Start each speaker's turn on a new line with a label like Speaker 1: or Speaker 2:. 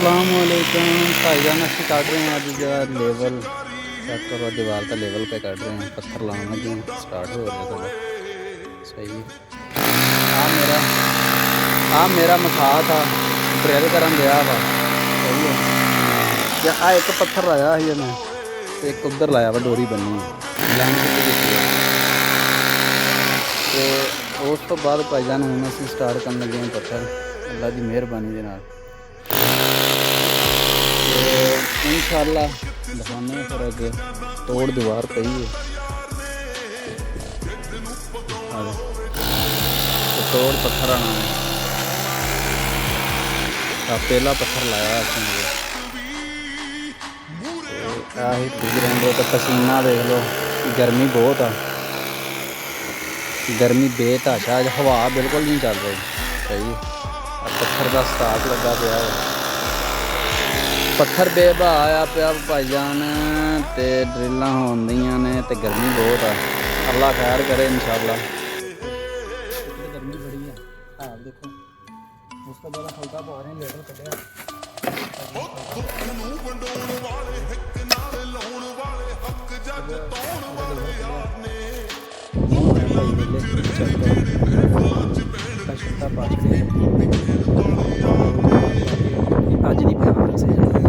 Speaker 1: अस्सलामुअलैकुम भाईजान, अच्छी काट रहे हैं। आज जो लेवल चेक करो, दीवार का लेवल पे काट रहे हैं, पत्थर लाने लगे हैं। स्टार्ट हो रहा थोड़ा सही है। आ मेरा मखा था ड्रिल करन दिया वा सही है। या आ एक पत्थर लाया ही मैं, एक उधर लाया वा, डोरी बनी लाइन तो उस तो बाद भाईजान हूँ असीं स्टार्ट करन लगे हैं पत्थर अल्लाह की मेहरबानी के नाल। इंशाअल्लाह दिखाने फिर अगे तोड़ दीवार पई है तो तोड़ पत्थर आना पहला पत्थर लाया आही गुजरेंगे तो पसीना देख लो, गर्मी बहुत आ, गर्मी बेतहाशा, अज हवा बिल्कुल नहीं चल रही सही। पत्थर का स्टाक लगा पाया पत्थर बेबा आया पिया भाईजान, तो ड्रिल होंदियां ने तो गर्मी बहुत आ, अल्लाह खैर करे इंशाअल्लाह। गर्मी बड़ी है हाल देखो, उसका बड़ा हल्का पा रहे हैं लेवल कटिया अज नहीं पाया